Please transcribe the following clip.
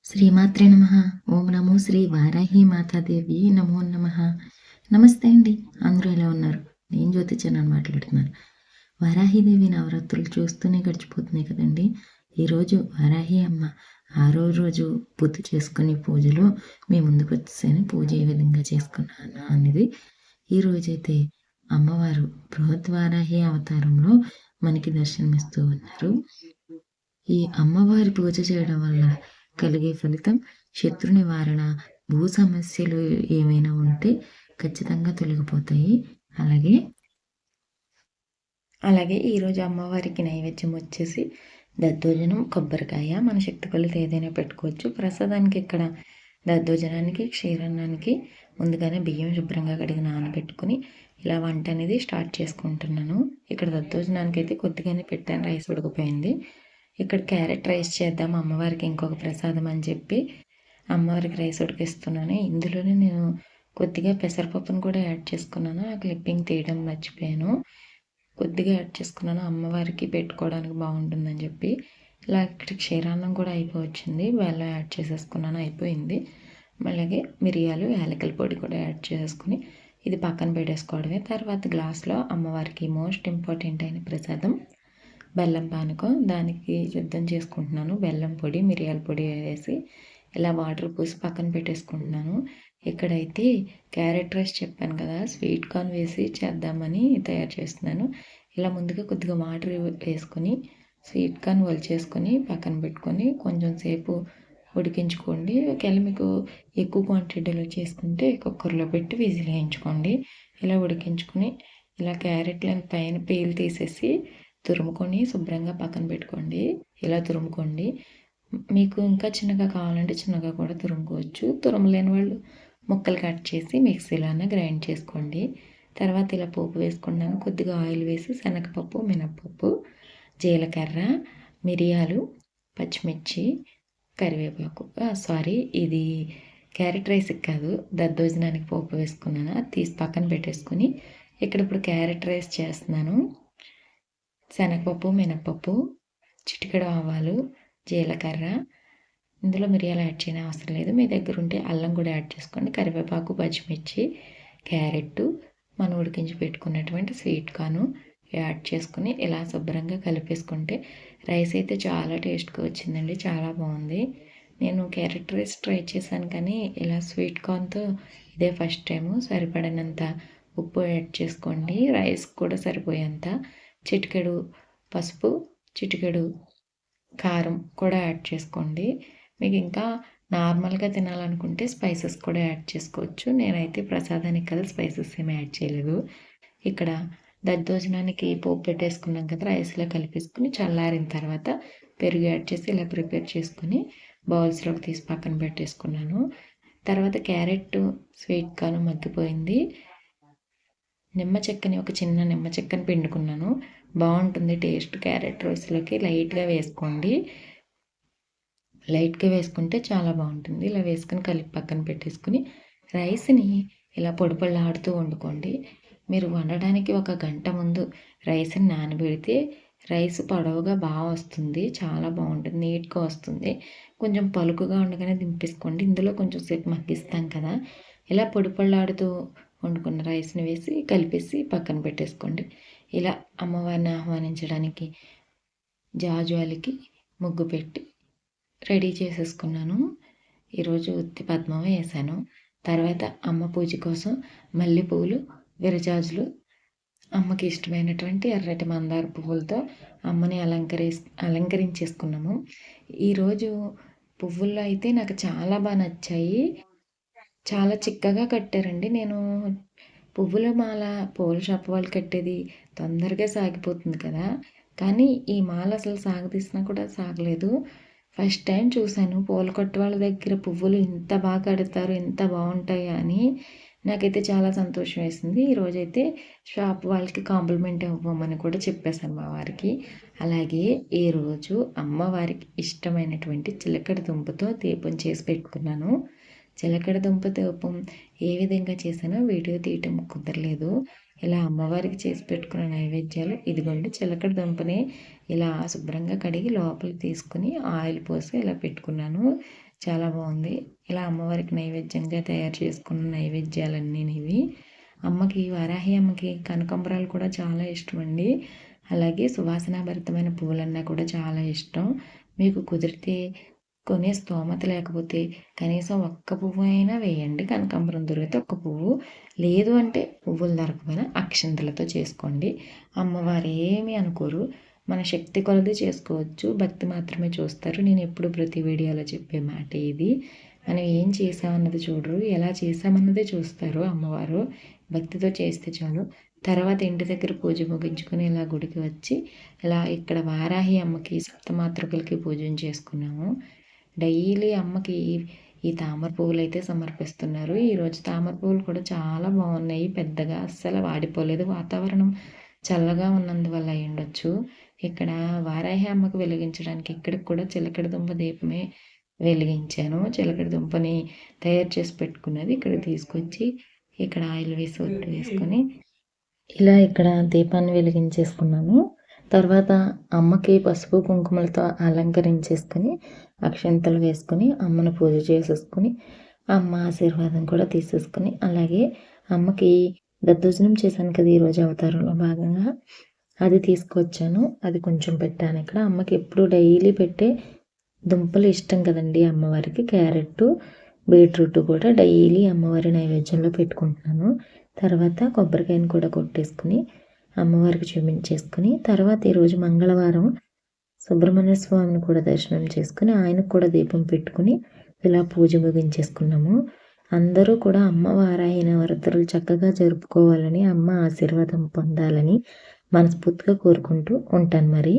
శ్రీమాత్రే నమః. ఓం నమో శ్రీ వారాహి మాతాదేవి నమో నమః. నమస్తే అండి. అందరూ ఎలా ఉన్నారు? నేను జ్యోతిర్జనని మాట్లాడుతున్నాను. వారాహిదేవి నవరాత్రులు చూస్తూనే గడిచిపోతున్నాయి కదండి. ఈరోజు వారాహి అమ్మ 6వ రోజు పూర్తి చేసుకుని పూజలో మీ ముందుకు వచ్చేసాను. పూజ ఏ విధంగా చేసుకున్నాను అనేది. ఈరోజైతే అమ్మవారు బృహద్వారాహి అవతారంలో మనకి దర్శనమిస్తూ ఉన్నారు. ఈ అమ్మవారి పూజ చేయడం వల్ల కలిగే ఫలితం శత్రు నివారణ, భూ సమస్యలు ఏమైనా ఉంటే ఖచ్చితంగా తొలగిపోతాయి. అలాగే ఈరోజు అమ్మవారికి నైవేద్యం వచ్చేసి దద్దోజనం, కొబ్బరికాయ. మన శక్తి కొలది ఏదైనా పెట్టుకోవచ్చు. ప్రసాదానికి ఇక్కడ దద్దోజనానికి, క్షీరాన్నానికి ముందుగానే బియ్యం శుభ్రంగా కడిగి నానబెట్టుకుని ఇలా వంట అనేది స్టార్ట్ చేసుకుంటున్నాను. ఇక్కడ దద్దోజనానికి అయితే కొద్దిగానే పెట్టాను, రైస్ ఉడికిపోయింది. ఇక్కడ క్యారెట్ రైస్ చేద్దాం అమ్మవారికి ఇంకొక ప్రసాదం అని చెప్పి అమ్మవారికి రైస్ ఉడికిస్తున్నాను. ఇందులోనే నేను కొద్దిగా పెసరపప్పును కూడా యాడ్ చేసుకున్నాను. ఆ క్లిప్పింగ్ తీయడం మర్చిపోయాను. కొద్దిగా యాడ్ చేసుకున్నాను, అమ్మవారికి పెట్టుకోవడానికి బాగుంటుందని చెప్పి. ఇలా ఇక్కడ క్షీరాన్నం కూడా అయిపోవచ్చింది, బెల్లం యాడ్ చేసేసుకున్నాను, అయిపోయింది. అలాగే మిరియాలు, యాలకుల పొడి కూడా యాడ్ చేసుకుని ఇది పక్కన పెట్టేసుకోవడమే. తర్వాత గ్లాస్లో అమ్మవారికి మోస్ట్ ఇంపార్టెంట్ అయిన ప్రసాదం బెల్లం పానకం, దానికి సిద్ధం చేసుకుంటున్నాను. బెల్లం పొడి, మిరియాల పొడి వేసి ఇలా వాటర్ పోసి పక్కన పెట్టేసుకుంటున్నాను. ఇక్కడైతే క్యారెట్ రైస్ చెప్పాను కదా, స్వీట్ కార్న్ వేసి చేద్దామని తయారు చేస్తున్నాను. ఇలా ముందుగా కొద్దిగా వాటర్ వేసుకొని స్వీట్ కార్న్ ఒలిచేసుకొని పక్కన పెట్టుకొని కొంచెం సేపు ఉడికించుకోండి. ఒకవేళ మీకు ఎక్కువ క్వాంటిటీలో చేసుకుంటే కుక్కర్లో పెట్టి విజిల్ వేయించుకోండి. ఇలా ఉడికించుకొని ఇలా క్యారెట్లను పైన పీల్ తీసేసి తురుముకొని శుభ్రంగా పక్కన పెట్టుకోండి. ఇలా తురుముకోండి. మీకు ఇంకా చిన్నగా కావాలంటే చిన్నగా కూడా తురుముకోవచ్చు. తురమలేని వాళ్ళు ముక్కలు కట్ చేసి మిక్సీలోనే గ్రైండ్ చేసుకోండి. తర్వాత ఇలా పోపు వేసుకున్నాను. కొద్దిగా ఆయిల్ వేసి శనగపప్పు, మినప్పప్పు, జీలకర్ర, మిరియాలు, పచ్చిమిర్చి, కరివేపాకు, ఇది క్యారెట్ రైస్కి కాదు, దద్దోజనానికి పోపు వేసుకున్నాను. అది తీసి పక్కన పెట్టేసుకుని ఇక్కడ ఇప్పుడు క్యారెట్ రైస్ చేస్తున్నాను. శనగపప్పు, మినప్పప్పు, చిటికెడు ఆవాలు, జీలకర్ర, ఇందులో మిరియాలు యాడ్ చేయని అవసరం లేదు. మీ దగ్గర ఉంటే అల్లం కూడా యాడ్ చేసుకోండి. కరివేపాకు, పచ్చిమిర్చి, క్యారెట్, మనం ఉడికించి పెట్టుకున్నటువంటి స్వీట్ కార్న్ యాడ్ చేసుకుని ఇలా శుభ్రంగా కలిపేసుకుంటే రైస్ అయితే చాలా టేస్ట్గా వచ్చిందండి, చాలా బాగుంది. నేను క్యారెట్ రైస్ ట్రై చేశాను కానీ ఇలా స్వీట్ కార్న్తో ఇదే ఫస్ట్ టైము. సరిపడినంత ఉప్పు యాడ్ చేసుకోండి, రైస్ కూడా సరిపోయేంత. చిటికెడు పసుపు, చిటికెడు కారం కూడా యాడ్ చేసుకోండి. మీకు ఇంకా నార్మల్గా తినాలనుకుంటే స్పైసెస్ కూడా యాడ్ చేసుకోవచ్చు. నేనైతే ప్రసాదానికి కదా స్పైసెస్ ఏమి యాడ్ చేయలేదు. ఇక్కడ దద్దోజనానికి పోపు పెట్టేసుకున్నాం కదా, రైస్లో కలిపేసుకుని చల్లారిన తర్వాత పెరుగు యాడ్ చేసి ఇలా ప్రిపేర్ చేసుకుని బౌల్స్లోకి తీసి పక్కన పెట్టేసుకున్నాను. తర్వాత క్యారెట్ స్వీట్ కార్న్ మగ్గిపోయింది. ఒక చిన్న నిమ్మ చెక్కని పిండుకున్నాను. బాగుంటుంది టేస్ట్. క్యారెట్ రైస్లోకి లైట్గా వేసుకోండి. లైట్గా వేసుకుంటే చాలా బాగుంటుంది. ఇలా వేసుకుని కలిపి పక్కన పెట్టేసుకుని రైస్ని ఇలా పొడి పొడిలాడుతూ వండుకోండి. మీరు వండడానికి ఒక గంట ముందు రైస్ని నానబెడితే రైస్ పొడవుగా బాగా వస్తుంది, చాలా బాగుంటుంది, నీట్గా వస్తుంది. కొంచెం పలుకుగా ఉండగానే దింపేసుకోండి. ఇందులో కొంచెం సేపు మగ్గిస్తాం కదా, ఇలా పొడి పొడిలాడుతూ వండుకున్న రైస్ని వేసి కలిపేసి పక్కన పెట్టేసుకోండి. ఇలా అమ్మవారిని ఆహ్వానించడానికి జాజువాలికి ముగ్గు పెట్టి రెడీ చేసేసుకున్నాను. ఈరోజు ఉత్తి పద్మమే వేసాను. తర్వాత అమ్మ పూజ కోసం మల్లెపూలు, విరజాజులు, అమ్మకి ఇష్టమైనటువంటి ఎర్రటి మందార పువ్వులతో అమ్మని అలంకరించేసుకున్నాము. ఈరోజు పువ్వుల్లో అయితే నాకు చాలా బాగా నచ్చాయి. చాలా చిక్కగా కట్టారండి. నేను పువ్వుల మాల పూల షాప్ వాళ్ళు కట్టేది తొందరగా సాగిపోతుంది కదా, కానీ ఈ మాల అసలు సాగదీసినా కూడా సాగలేదు. ఫస్ట్ టైం చూశాను పూల కొట్టు వాళ్ళ దగ్గర పువ్వులు ఇంత బాగా కడతారు, ఇంత బాగుంటాయి అని. నాకైతే చాలా సంతోషం వేసింది. ఈరోజైతే షాప్ వాళ్ళకి కాంప్లిమెంట్ ఇవ్వమని కూడా చెప్పేశాను మా వారికి. అలాగే ఈరోజు అమ్మవారికి ఇష్టమైనటువంటి చిలకడ దుంపతో దీపం చేసి పెట్టుకున్నాను. చిలకడ దుంప దీపం ఏ విధంగా చేశానో వీడియో తీయటం కుదరలేదు. ఇలా అమ్మవారికి చేసి పెట్టుకున్న నైవేద్యాలు ఇదిగోండి. చిలకడ దుంపని ఇలా శుభ్రంగా కడిగి లోపలికి తీసుకుని ఆయిల్ పోసి ఇలా పెట్టుకున్నాను. చాలా బాగుంది. ఇలా అమ్మవారికి నైవేద్యంగా తయారు చేసుకున్న నైవేద్యాలన్నీ ఇవి. అమ్మకి వారాహి అమ్మకి కనకాంబరాలు కూడా చాలా ఇష్టమండి. అలాగే సువాసనాభరితమైన పువ్వులన్నా కూడా చాలా ఇష్టం. మీకు కుదిరితే కొనే స్తోమత లేకపోతే కనీసం ఒక్క పువ్వు అయినా వేయండి. కనకాంబరం దొరికితే ఒక్క పువ్వు, లేదు అంటే పువ్వులు దొరకకపోయినా అక్షింతలతో చేసుకోండి. అమ్మవారు ఏమీ అనుకోరు. మన శక్తి కొలది చేసుకోవచ్చు. భక్తి మాత్రమే చూస్తారు. నేను ఎప్పుడు ప్రతి వీడియోలో చెప్పే మాట ఇది. మనం ఏం చేసామన్నది చూడరు, ఎలా చేసామన్నదే చూస్తారు అమ్మవారు. భక్తితో చేస్తే చాలు. తర్వాత ఇంటి దగ్గర పూజ ముగించుకొని ఇలా గుడికి వచ్చి ఇలా ఇక్కడ వారాహి అమ్మకి సప్తమాతృకలకి పూజన చేసుకున్నాము. డైలీ అమ్మకి ఈ తామర పువ్వులు అయితే సమర్పిస్తున్నారు. ఈరోజు తామర పువ్వులు కూడా చాలా బాగున్నాయి. పెద్దగా అస్సలు వాడిపోలేదు. వాతావరణం చల్లగా ఉన్నందువల్ల అయి ఉండొచ్చు. ఇక్కడ వారాహి అమ్మకు వెలిగించడానికి ఇక్కడికి కూడా చిలకడ దుంప దీపమే వెలిగించాను. చిలకడ దుంపని తయారు చేసి పెట్టుకున్నది ఇక్కడ తీసుకొచ్చి ఇక్కడ ఆయిల్ వేసి ఒట్టు వేసుకొని ఇలా ఇక్కడ దీపాన్ని వెలిగించేసుకున్నాను. తర్వాత అమ్మకి పసుపు కుంకుమలతో అలంకరించేసుకొని అక్షంతలు వేసుకొని అమ్మను పూజ చేసేసుకొని అమ్మ ఆశీర్వాదం కూడా తీసేసుకొని అలాగే అమ్మకి దద్దోజనం చేశాను కదా ఈరోజు అవతారంలో భాగంగా, అది తీసుకొచ్చాను. అది కొంచెం పెట్టాను ఇక్కడ. అమ్మకి ఎప్పుడు డైలీ పెట్టే దుంపలు ఇష్టం కదండి అమ్మవారికి. క్యారెట్, బీట్రూట్ కూడా డైలీ అమ్మవారి నైవేద్యంలో పెట్టుకుంటున్నాను. తర్వాత కొబ్బరికాయను కూడా కొట్టేసుకుని అమ్మవారికి చూపించేసుకుని తర్వాత ఈరోజు మంగళవారం సుబ్రహ్మణ్య స్వామిని కూడా దర్శనం చేసుకుని ఆయనకు కూడా దీపం పెట్టుకుని ఇలా పూజ ముగించేసుకున్నాము. అందరూ కూడా అమ్మవారాయి నవరాత్రులు చక్కగా జరుపుకోవాలని, అమ్మ ఆశీర్వాదం పొందాలని మనస్ఫూర్తిగా కోరుకుంటూ ఉంటాను మరి.